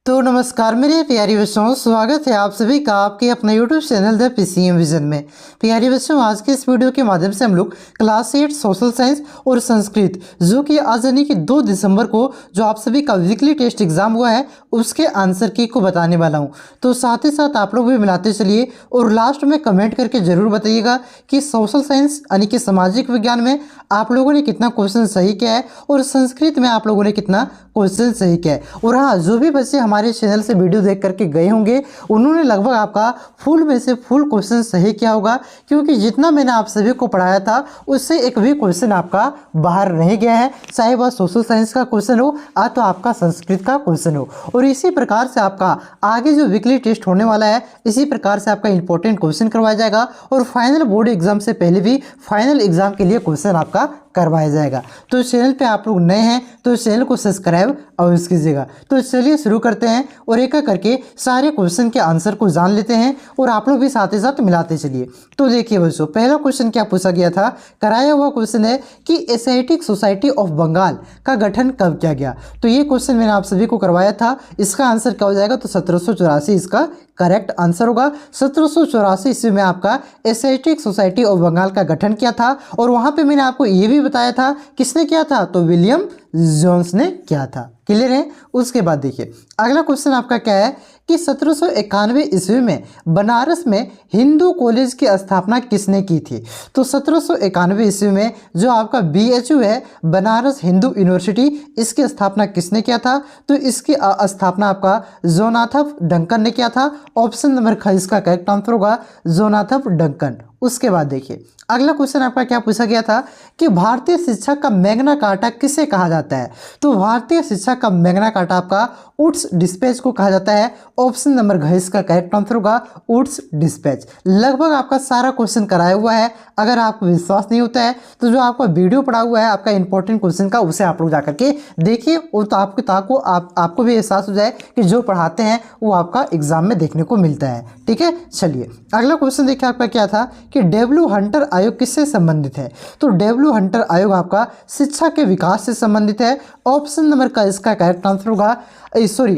तो नमस्कार मेरे प्यारे बच्चों, स्वागत है आप सभी का आपके अपने YouTube channel the PCM vision में। प्यारे बच्चों, आज के इस वीडियो के माध्यम से हम लोग क्लास 8 सोशल साइंस और संस्कृत जो कि आज यानी कि 2 दिसंबर को जो आप सभी का वीकली टेस्ट एग्जाम हुआ है उसके आंसर की को बताने वाला हूं। तो साथ ही साथ आप लोग भी मिलाते चलिए और लास्ट में कमेंट करके ज़रूर बताइएगा कि सोशल साइंस यानी कि सामाजिक विज्ञान में आप लोगों ने कितना क्वेश्चन सही किया है और संस्कृत में आप लोगों ने कितना क्वेश्चन सही किया है। और हाँ, जो भी बच्चे हमारे चैनल से वीडियो देख करके गए होंगे उन्होंने लगभग आपका फुल में से फुल क्वेश्चन सही किया होगा, क्योंकि जितना मैंने आप सभी को पढ़ाया था उससे एक भी क्वेश्चन आपका बाहर नहीं गया है, चाहे वह सोशल साइंस का क्वेश्चन हो या तो आपका संस्कृत का क्वेश्चन हो। और इसी प्रकार से आपका आगे जो वीकली टेस्ट होने वाला है इसी प्रकार से आपका इंपॉर्टेंट क्वेश्चन करवाया जाएगा और फाइनल बोर्ड एग्जाम से पहले भी फाइनल एग्जाम के लिए क्वेश्चन आपका करवाया जाएगा। तो चैनल पे आप लोग नए हैं तो चैनल को सब्सक्राइब अवश्य कीजिएगा। तो चलिए शुरू करते हैं और एक एक करके सारे क्वेश्चन के आंसर को जान लेते हैं और आप लोग भी साथ ही साथ मिलाते चलिए। तो देखिए बच्चों, पहला क्वेश्चन क्या पूछा गया था, कराया हुआ क्वेश्चन है कि एशियाटिक सोसाइटी ऑफ बंगाल का गठन कब किया गया। तो ये क्वेश्चन मैंने आप सभी को करवाया था, इसका आंसर क्या हो जाएगा, तो 1784 इसका करेक्ट आंसर होगा। 1784 ईस्वी में आपका एशियाटिक सोसाइटी ऑफ बंगाल का गठन किया था और वहां पे मैंने आपको ये भी बताया था किसने किया था, तो विलियम जोन्स ने किया था। क्लियर है। उसके बाद देखिए अगला क्वेश्चन आपका क्या है कि 1791 ईस्वी में बनारस में हिंदू कॉलेज की स्थापना किसने की थी। तो 1791 ईस्वी में जो आपका BHU है बनारस हिंदू यूनिवर्सिटी, इसकी स्थापना किसने किया था, तो इसकी स्थापना आपका जोनाथन डंकन ने किया था। ऑप्शन नंबर ख इसका करेक्ट आंसर होगा जोनाथन डंकन। उसके बाद देखिए अगला क्वेश्चन आपका क्या पूछा गया था कि भारतीय शिक्षा का मैग्ना कार्टा किसे कहा जाता है। तो भारतीय शिक्षा का मैग्ना कार्टा आपका वुड्स डिस्पैच को कहा जाता है। ऑप्शन नंबर घ इसका करेक्ट आंसर होगा वुड्स डिस्पैच। लगभग आपका सारा क्वेश्चन कराया हुआ है, अगर आपको विश्वास नहीं होता है तो जो आपका वीडियो पड़ा हुआ है आपका इंपॉर्टेंट क्वेश्चन का, उसे आप लोग जाकर के देखिए और तो आपको भी एहसास हो जाए कि जो पढ़ाते हैं वो आपका एग्जाम में देखने को मिलता है। ठीक है, चलिए अगला क्वेश्चन देखिए आपका क्या था कि डब्ल्यू हंटर आयोग किससे संबंधित है। तो डब्ल्यू हंटर आयोग आपका शिक्षा के विकास से संबंधित है। ऑप्शन नंबर का इसका करेक्ट आंसर होगा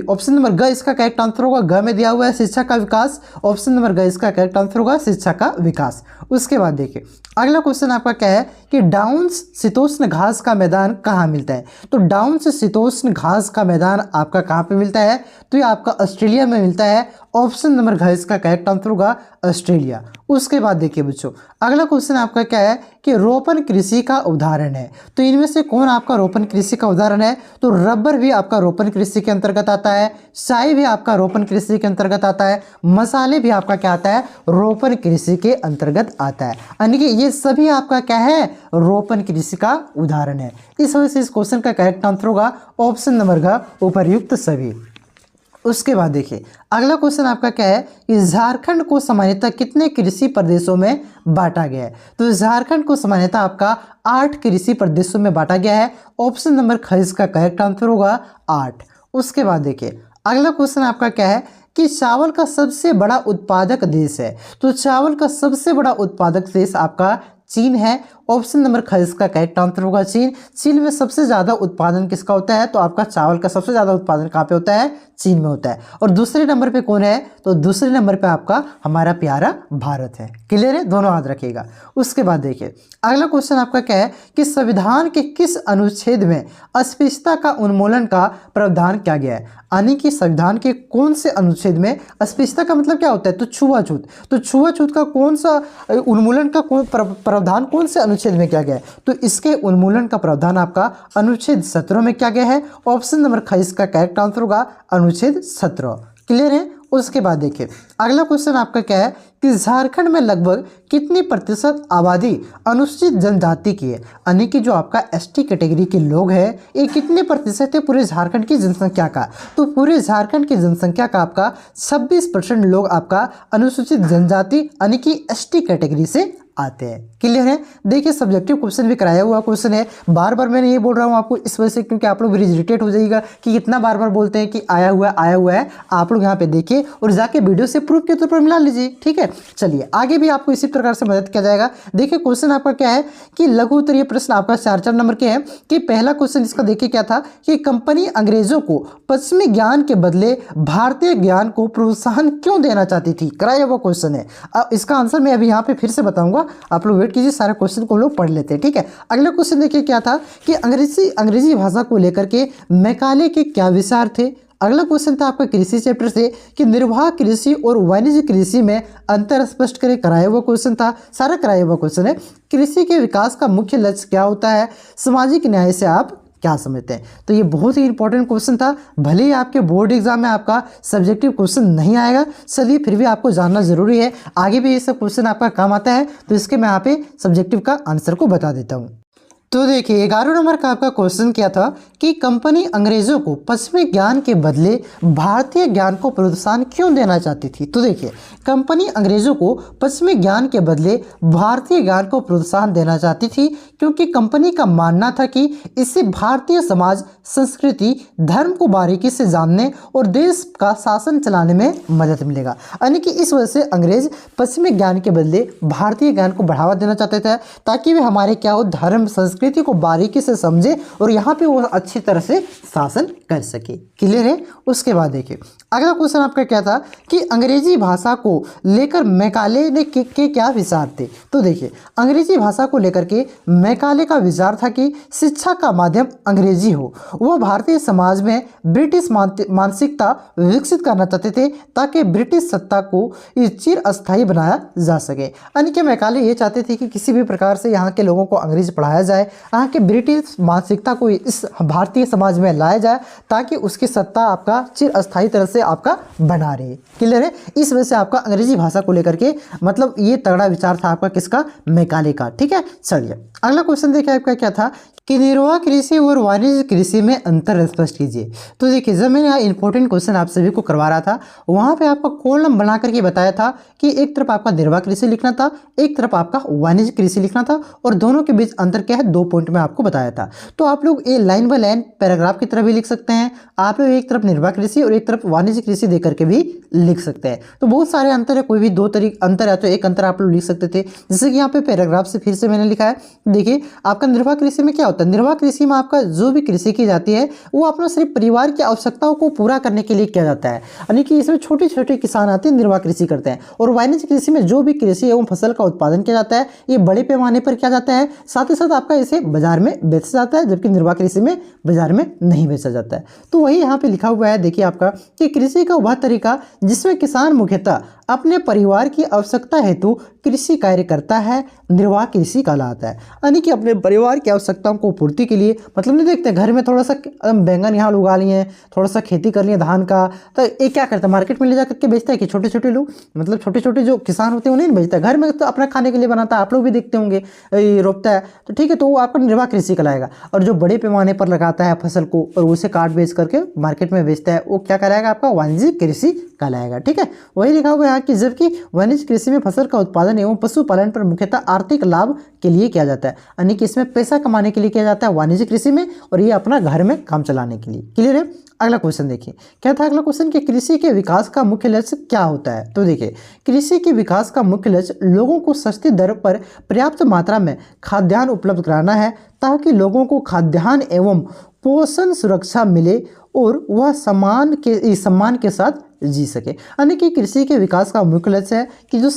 ऑप्शन नंबर ग इसका करेक्ट आंसर होगा, ग में दिया हुआ है शिक्षा का विकास। ऑप्शन नंबर ग इसका करेक्ट आंसर होगा शिक्षा का विकास। उसके बाद देखिए अगला क्वेश्चन आपका क्या है कि डाउन्स शीतोष्ण घास का मैदान कहाँ मिलता है। तो डाउन्स शीतोष्ण घास का मैदान आपका कहाँ पे मिलता है, तो ये आपका ऑस्ट्रेलिया में मिलता है। ऑप्शन नंबर घ इसका करेक्ट आंसर होगा ऑस्ट्रेलिया। उसके बाद देखिए बच्चों अगला क्वेश्चन आपका क्या है कि रोपण कृषि का उदाहरण है। तो इनमें से कौन आपका रोपण कृषि का उदाहरण है, तो रबर भी आपका रोपण कृषि के अंतर्गत आता है, चाय भी आपका रोपण कृषि के अंतर्गत आता है, मसाले भी आपका क्या आता है, रोपण कृषि के अंतर्गत आता है। यानी कि ये सभी आपका क्या है, रोपण कृषि का उदाहरण है। इस वजह से इस क्वेश्चन का करेक्ट आंसर होगा ऑप्शन नंबर घ उपर्युक्त सभी। उसके बाद देखिए अगला क्वेश्चन आपका क्या है कि झारखंड को सामान्यतः कितने कृषि प्रदेशों में बांटा गया है। तो झारखंड को सामान्यतः आपका 8 कृषि प्रदेशों में बांटा गया है। ऑप्शन नंबर ख इसका करेक्ट आंसर होगा 8। उसके बाद देखिए अगला क्वेश्चन आपका क्या है कि चावल का सबसे बड़ा उत्पादक देश है। तो चावल का सबसे बड़ा उत्पादक देश आपका चीन है। ऑप्शन नंबर ख इसका करेक्ट आंसर होगा चीन। चीन में सबसे ज़्यादा उत्पादन किसका होता है, तो आपका चावल का सबसे ज़्यादा उत्पादन कहाँ पे होता है, चीन में होता है। और दूसरे नंबर पे कौन है, तो दूसरे नंबर पे आपका हमारा प्यारा भारत है। क्लियर है, दोनों याद रखिएगा। उसके बाद देखिए अगला क्वेश्चन आपका क्या है कि संविधान के किस अनुच्छेद में अस्पृश्यता का उन्मूलन का प्रावधान किया गया है। यानी कि संविधान के कौन से अनुच्छेद में, अस्पृश्यता का मतलब क्या होता है, तो छुआछूत, तो छुआछूत का कौन सा उन्मूलन का प्रावधान कौन से अनुच्छेद में किया गया है, तो इसके उन्मूलन का प्रावधान आपका अनुच्छेद 17 में किया गया है। ऑप्शन नंबर ख इसका करेक्ट आंसर होगा अनुच्छेद 17। क्लियर है। उसके बाद देखिए अगला क्वेश्चन आपका क्या है कि झारखंड में लगभग कितनी प्रतिशत आबादी अनुसूचित जनजाति की है। यानी कि जो आपका ST कैटेगरी के लोग हैं ये कितने प्रतिशत है पूरे झारखंड की जनसंख्या का, तो पूरे झारखंड की जनसंख्या का आपका 26% लोग आपका अनुसूचित जनजाति यानी कि ST कैटेगरी से आते हैं। क्लियर है? देखिए सब्जेक्टिव क्वेश्चन भी कराया हुआ क्वेश्चन है। बार बार मैंने ये बोल रहा हूँ आपको इस वजह से क्योंकि आप लोग इरिटेट हो जाइएगा कि इतना बार बार बोलते हैं कि आया हुआ है। आप लोग यहाँ पे देखिए और जाके वीडियो से प्रूफ के तौर पर मिला लीजिए। ठीक है, चलिए आगे भी आपको इसी प्रकार से मदद किया जाएगा। देखिए क्वेश्चन आपका क्या है कि लघु उत्तरीय प्रश्न आपका 4 नंबर के हैं कि पहला क्वेश्चन इसका देखिए क्या था कि कंपनी अंग्रेजों को पश्चिमी ज्ञान के बदले भारतीय ज्ञान को प्रोत्साहन क्यों देना चाहती थी। कराया हुआ क्वेश्चन है। अब इसका आंसर मैं अभी यहाँ पे फिर से बताऊंगा, आप लोग वेट कीजिए, सारे क्वेश्चन को लोग पढ़ लेते हैं। ठीक है, अगला क्वेश्चन देखिए क्या था कि अंग्रेजी भाषा को लेकर के मैकाले के क्या विचार थे। अगला क्वेश्चन था आपका कृषि चैप्टर से कि निर्वाह कृषि और वाणिज्य कृषि में अंतर स्पष्ट करें। कराया हुआ क्वेश्चन था, सारा कराया हुआ क्वेश्चन है। कृषि के विकास का मुख्य लक्ष्य क्या होता है, सामाजिक न्याय से आप क्या समझते हैं। तो ये बहुत ही इंपॉर्टेंट क्वेश्चन था। भले ही आपके बोर्ड एग्जाम में आपका सब्जेक्टिव क्वेश्चन नहीं आएगा, चलिए फिर भी आपको जानना जरूरी है। आगे भी ये सब क्वेश्चन आपका काम आता है, तो इसके मैं यहाँ पे सब्जेक्टिव का आंसर को बता देता हूँ। तो देखिए 11 नंबर का आपका क्वेश्चन क्या था कि कंपनी अंग्रेजों को पश्चिमी ज्ञान के बदले भारतीय ज्ञान को प्रोत्साहन क्यों देना चाहती थी। तो देखिए कंपनी अंग्रेजों को पश्चिमी ज्ञान के बदले भारतीय ज्ञान को प्रोत्साहन देना चाहती थी क्योंकि कंपनी का मानना था कि इससे भारतीय समाज, संस्कृति, धर्म को बारीकी से जानने और देश का शासन चलाने में मदद मिलेगा। यानी कि इस वजह से अंग्रेज पश्चिमी ज्ञान के बदले भारतीय ज्ञान को बढ़ावा देना चाहते थे ताकि वे हमारे क्या हो, धर्म, संस्कृति को बारीकी से समझे और यहाँ पे वो अच्छी तरह से शासन कर सके। क्लियर है? उसके बाद देखिए अगला क्वेश्चन आपका क्या था कि अंग्रेजी भाषा को लेकर मैकाले ने के क्या विचार थे। तो देखिए अंग्रेजी भाषा को लेकर के मैकाले का विचार था कि शिक्षा का माध्यम अंग्रेजी हो। वह भारतीय समाज में ब्रिटिश मानसिकता विकसित करना चाहते थे ताकि ब्रिटिश सत्ता को चिर अस्थायी बनाया जा सके। यानी कि मैकाले ये चाहते थे कि किसी भी प्रकार से यहाँ के लोगों को अंग्रेजी पढ़ाया जाए, यहाँ के ब्रिटिश मानसिकता को इस भारतीय समाज में लाया जाए ताकि उसकी सत्ता आपका चिर अस्थायी तरह से आपका बना रहे। क्लियर है? इस वजह से आपका अंग्रेजी भाषा को लेकर के मतलब ये तगड़ा विचार था आपका किसका, मैकाले का। ठीक है, चलिए अगला क्वेश्चन देखिए आपका क्या था कि निर्वाह कृषि और वाणिज्य कृषि में अंतर स्पष्ट कीजिए। तो देखिए जब मैंने यहाँ इंपॉर्टेंट क्वेश्चन आप सभी को करवा रहा था वहाँ पे आपका कॉलम बना करके बताया था कि एक तरफ आपका निर्वाह कृषि लिखना था, एक तरफ आपका वाणिज्य कृषि लिखना था और दोनों के बीच अंतर क्या है 2 पॉइंट में आपको बताया था। तो आप लोग ये लाइन बाय लाइन पैराग्राफ की तरह भी लिख सकते हैं, आप लोग एक तरफ निर्वाह कृषि और एक तरफ वाणिज्य कृषि दे करके भी लिख सकते हैं। तो बहुत सारे अंतर है, कोई भी 2 तरीके अंतर है तो एक अंतर आप लोग लिख सकते थे। जैसे कि यहाँ पे पैराग्राफ से फिर से मैंने लिखा है, देखिए आपका निर्वाह कृषि में क्या होता है, निर्वाह कृषि में आपका जो भी कृषि की जाती है वो अपना सिर्फ परिवार की आवश्यकताओं को पूरा करने के लिए किया जाता है। यानी कि इसमें छोटे छोटे किसान आते हैं निर्वाह कृषि करते हैं। और वाणिज्य कृषि में जो भी कृषि एवं फसल का उत्पादन किया जाता है ये बड़े पैमाने पर किया जाता है, साथ ही साथ आपका इसे बाजार में बेचा जाता है, जबकि निर्वाह कृषि में बाजार में नहीं बेचा जाता है। तो वही यहाँ पे लिखा हुआ है देखिए आपका कि कृषि का वह तरीका जिसमें किसान मुख्यतः अपने परिवार की आवश्यकता हेतु कृषि कार्य करता है, निर्वाह कृषि कहलाता है। यानी कि अपने परिवार की आवश्यकताओं को पूर्ति के लिए, मतलब नहीं देखते घर में थोड़ा सा बैंगन यहाँ उगा लिए, थोड़ा सा खेती कर लिए धान का, तो ये क्या करता है मार्केट में ले जा करके बेचता है कि छोटे छोटे लोग, मतलब छोटे छोटे जो किसान होते हैं उन्हें नहीं बेचता है, घर में तो अपना खाने के लिए बनाता है। आप लोग भी देखते होंगे रोपता है, तो ठीक है, तो वो आपका निर्वाह कृषि कहलाएगा। और जो बड़े पैमाने पर लगाता है फसल को और उसे काट बेच करके मार्केट में बेचता है वो क्या कहलाएगा, आपका वाणिज्यिक कृषि कहलाएगा। ठीक है, वही लिखा हुआ है कि जबकि वाणिज्य कृषि में फसल का उत्पादन एवं पशुपालन पर मुख्यतः आर्थिक लाभ के लिए किया जाता है। यानी कि इसमें पैसा कमाने के लिए किया जाता है वाणिज्य कृषि में, और ये अपना घर में काम चलाने के लिए। क्लियर है? अगला क्वेश्चन देखिए क्या था अगला क्वेश्चन कि कृषि के विकास का मुख्य लक्ष्य क्या होता है। तो देखिए कृषि के विकास का मुख्य लक्ष्य लोगों को सस्ती दर पर पर्याप्त मात्रा में खाद्यान्न उपलब्ध कराना है ताकि लोगों को खाद्यान्न एवं पोषण सुरक्षा मिले और वह सम्मान के साथ जी सके। यानी कि कृषि के विकास का मुख्य लक्ष्य है कि जो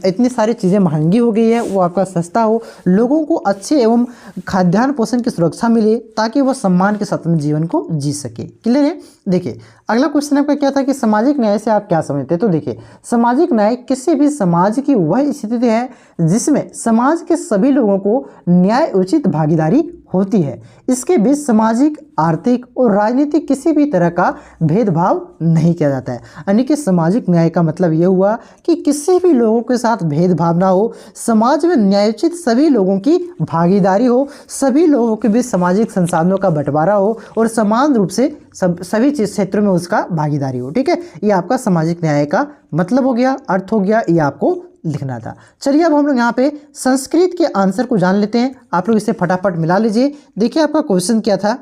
इतनी सारी चीज़ें महंगी हो गई है वो आपका सस्ता हो, लोगों को अच्छे एवं खाद्यान्न पोषण की सुरक्षा मिले ताकि वह सम्मान के साथ अपने जीवन को जी सके। क्लियर है? देखिए अगला क्वेश्चन आपका क्या था कि सामाजिक न्याय से आप क्या समझते हैं। तो देखिए सामाजिक न्याय किसी भी समाज की वह स्थिति है जिसमें समाज के सभी लोगों को न्याय उचित भागीदारी होती है। इसके बीच सामाजिक, आर्थिक और राजनीतिक किसी भी तरह का भेदभाव नहीं किया जाता है। यानी कि सामाजिक न्याय का मतलब ये हुआ कि किसी भी लोगों के साथ भेदभाव ना हो, समाज में न्यायोचित सभी लोगों की भागीदारी हो, सभी लोगों के बीच सामाजिक संसाधनों का बंटवारा हो और समान रूप से सभी क्षेत्रों में उसका भागीदारी हो। ठीक है, ये आपका सामाजिक न्याय का मतलब हो गया, अर्थ हो गया, ये आपको लिखना था। चलिए अब हम लोग यहाँ पे संस्कृत के आंसर को जान लेते हैं। आप लोग इसे फटाफट मिला लीजिए। देखिए आपका क्वेश्चन क्या था।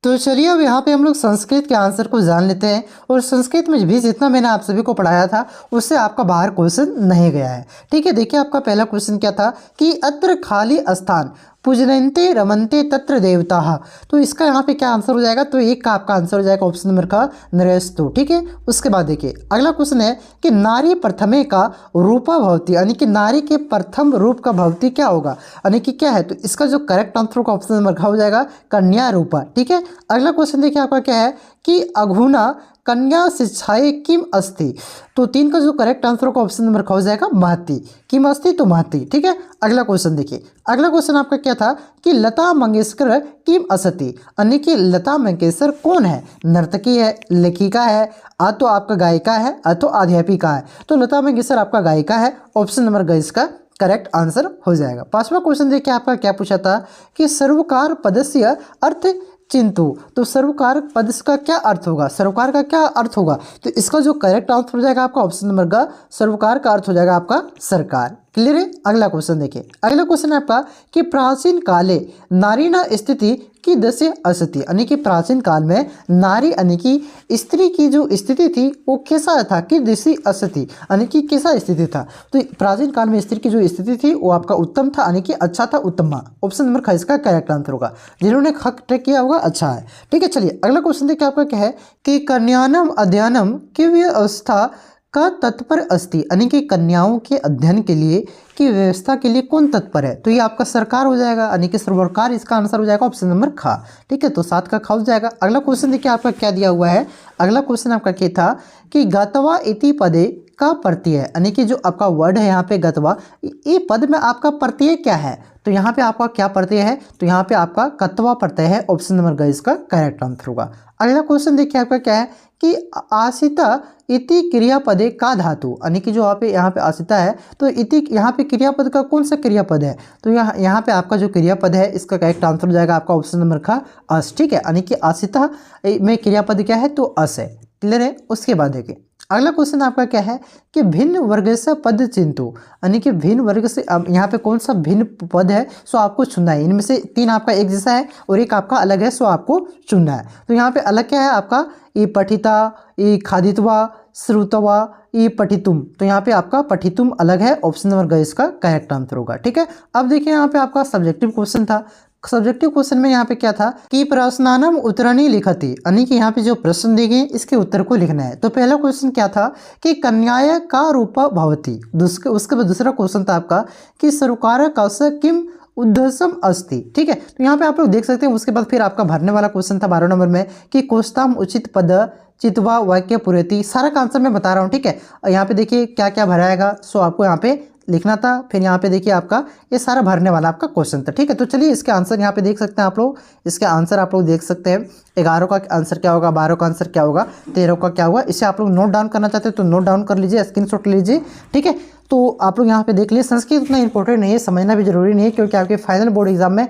तो चलिए अब यहाँ पे हम लोग संस्कृत के आंसर को जान लेते हैं। और संस्कृत में भी जितना मैंने आप सभी को पढ़ाया था उससे आपका बाहर क्वेश्चन नहीं गया है। ठीक है, देखिए आपका पहला क्वेश्चन क्या था कि अत्र खाली स्थान पूजनते रमनते तत्र देवता। तो इसका यहाँ पे क्या आंसर हो जाएगा, तो एक का आपका आंसर हो जाएगा ऑप्शन नंबर का नरेस्तु। ठीक है, उसके बाद देखिए अगला क्वेश्चन है कि नारी प्रथमे का रूपा भवती, यानी कि नारी के प्रथम रूप का भवती क्या होगा, यानी कि क्या है, तो इसका जो करेक्ट आंसर का ऑप्शन नंबर हो जाएगा कन्या रूपा। ठीक है, अगला क्वेश्चन देखिए आपका क्या है कि अघुना कन्या शिक्षाए किम अस्ति। तो 3 का जो करेक्ट आंसर का ऑप्शन नंबर हो जाएगा महती। किम अस्ति तो महती। ठीक है, अगला क्वेश्चन देखिए। अगला क्वेश्चन आपका क्या था कि लता मंगेशकर किम असति, यानी कि लता मंगेशकर कौन है, नर्तकी है, लेखिका है, तो आपका गायिका है, तो अध्यापिका है। तो लता मंगेशकर आपका गायिका है। ऑप्शन नंबर ग इसका करेक्ट आंसर हो जाएगा। 5वां क्वेश्चन देखिए आपका क्या पूछा था कि सर्वकार पदस्य अर्थ चिंतु। तो सर्वकार पद का क्या अर्थ होगा, सर्वकार का क्या अर्थ होगा, तो इसका जो करेक्ट आंसर हो जाएगा आपका ऑप्शन नंबर का सर्वकार का अर्थ हो जाएगा आपका सरकार। क्लियर है। अगला क्वेश्चन देखिए। अगला क्वेश्चन है आपका कि प्राचीन काले नारीना स्थिति की दस्य असति, यानी कि प्राचीन काल में नारी यानी कि स्त्री की जो स्थिति थी वो कैसा था, कि दस्य असति, यानी कि कैसा स्थिति था। तो प्राचीन काल में स्त्री की जो स्थिति थी वो आपका उत्तम था, यानी कि अच्छा था, उत्तम। ऑप्शन नंबर ख इसका करेक्ट आंसर होगा। जिन्होंने ख ट्रैक किया होगा अच्छा है। ठीक है, चलिए अगला क्वेश्चन देखिए आपका क्या है कि कन्यानम अध्ययनम की व्यवस्था का तत्पर अस्ति, यानी कि कन्याओं के अध्ययन के लिए की व्यवस्था के लिए कौन तत्पर है, तो ये आपका सरकार हो जाएगा, यानी कि सरकार इसका आंसर हो जाएगा ऑप्शन नंबर ख। ठीक है, तो 7 का ख हो जाएगा। अगला क्वेश्चन देखिए आपका क्या दिया हुआ है। अगला क्वेश्चन आपका क्या था कि गतवा इति पदे का प्रत्यय, यानी कि जो आपका वर्ड है यहाँ पे गतवा, ये पद में आपका प्रत्यय क्या है, तो यहाँ पे आपका क्या प्रत्यय है, तो यहाँ पे आपका कत्वा प्रत्यय है। ऑप्शन नंबर ग इसका करेक्ट आंसर होगा। अगला क्वेश्चन देखिए आपका क्या है कि आसिता इति क्रियापदे का धातु, यानी कि जो यहाँ पे आसिता है तो इति यहाँ पे क्रियापद का कौन सा क्रियापद है, तो यहाँ पे आपका जो क्रियापद है इसका करेक्ट आंसर हो जाएगा आपका ऑप्शन नंबर का अस। ठीक है, यानी कि आसिता में क्रियापद क्या है, तो अस है। क्लियर है। उसके बाद देखिए अगला क्वेश्चन आपका क्या है कि भिन्न वर्ग से पद चिंतु, यानी कि भिन्न वर्ग से यहाँ पे कौन सा भिन्न पद है सो आपको चुनना है। इनमें से 3 आपका एक जैसा है और एक आपका अलग है, सो आपको चुनना है। तो यहाँ पे अलग क्या है आपका, ये पठिता, ये खादित्वा, श्रुतवा, ये पठितुम। तो यहाँ पे आपका पठितुम अलग है। ऑप्शन नंबर ग इसका करेक्ट आंसर होगा। ठीक है, अब देखिए यहाँ पे आपका सब्जेक्टिव क्वेश्चन था। सब्जेक्टिव क्वेश्चन में यहाँ पे क्या था कि प्रश्नानम उत्तरणी लिखति, यानी कि यहाँ पे जो प्रश्न दिए गए इसके उत्तर को लिखना है। तो पहला क्वेश्चन क्या था कि कन्याय का रूप भवती, उसके बाद दूसरा क्वेश्चन था आपका कि सरकार कौश किम उद्देश्यम अस्ति। ठीक है, तो यहाँ पे आप लोग देख सकते हैं। उसके बाद फिर आपका भरने वाला क्वेश्चन था 12 नंबर में कि कोस्ताम उचित पद चितवा वाक्य पुरेति। सारा का आंसर मैं बता रहा हूँ। ठीक है, यहाँ पे देखिए क्या क्या भराएगा, सो आपको यहाँ पे लिखना था। फिर यहाँ पे देखिए आपका ये सारा भरने वाला आपका क्वेश्चन था। ठीक है, तो चलिए इसके आंसर यहाँ पे देख सकते हैं आप लोग। इसके आंसर आप लोग देख सकते हैं। 11 का आंसर क्या होगा, 12 का आंसर क्या होगा, 13 का क्या होगा। इसे आप लोग नोट डाउन करना चाहते हैं तो नोट डाउन कर लीजिए, स्क्रीनशॉट लीजिए। ठीक है, तो आप लोग यहाँ पे देख लीजिए। संस्कृत उतना इंपॉर्टेंट नहीं है, समझना भी जरूरी नहीं है, क्योंकि आपके फाइनल बोर्ड एग्जाम में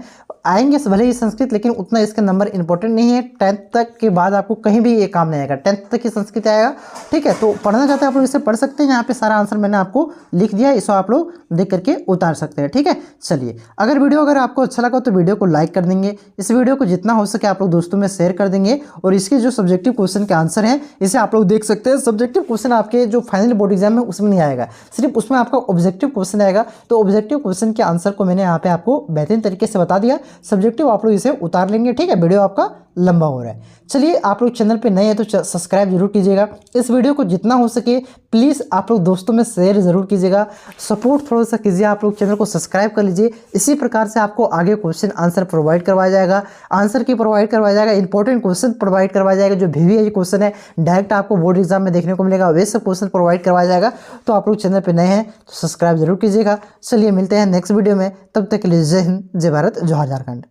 आएंगे भले ही संस्कृत, लेकिन उतना इसका नंबर इंपॉर्टेंट नहीं है। 10th तक के बाद आपको कहीं भी ये काम नहीं आएगा, 10th तक ही संस्कृत आएगा। ठीक है, तो पढ़ना चाहते हैं आप लोग इसे पढ़ सकते हैं। यहाँ पे सारा आंसर मैंने आपको लिख दिया, इसको आप लोग देख करके उतार सकते हैं। ठीक है, चलिए अगर वीडियो आपको अच्छा लगा तो वीडियो को लाइक कर देंगे। इस वीडियो को जितना हो सके आप लोग दोस्तों में शेयर कर देंगे। और इसके जो सब्जेक्टिव क्वेश्चन के आंसर हैं इसे आप लोग देख सकते हैं। सब्जेक्टिव क्वेश्चन आपके जो फाइनल बोर्ड एग्जाम में उसमें नहीं आएगा, सिर्फ उसमें आपका ऑब्जेक्टिव क्वेश्चन आएगा। तो ऑब्जेक्टिव क्वेश्चन के आंसर को मैंने यहाँ पे आपको बेहतरीन तरीके से बता दिया। सब्जेक्टिव आप लोग इसे उतार लेंगे। ठीक है, वीडियो आपका लंबा हो रहा है। चलिए आप लोग चैनल पे नए हैं तो सब्सक्राइब जरूर कीजिएगा। इस वीडियो को जितना हो सके प्लीज़ आप लोग दोस्तों में शेयर जरूर कीजिएगा। सपोर्ट थोड़ा सा कीजिए, आप लोग चैनल को सब्सक्राइब कर लीजिए। इसी प्रकार से आपको आगे क्वेश्चन आंसर प्रोवाइड करवाया जाएगा, आंसर की प्रोवाइड करवाया जाएगा, इंपॉर्टेंट क्वेश्चन प्रोवाइड करवाया जाएगा। जो VVI क्वेश्चन है डायरेक्ट आपको बोर्ड एग्जाम में देखने को मिलेगा, वैसे सब क्वेश्चन प्रोवाइड करवाया जाएगा। तो आप लोग चैनल पर नए हैं तो सब्सक्राइब जरूर कीजिएगा। चलिए मिलते हैं नेक्स्ट वीडियो में, तब तक के लिए जय हिंद, जय भारत, जोहार झारखंड।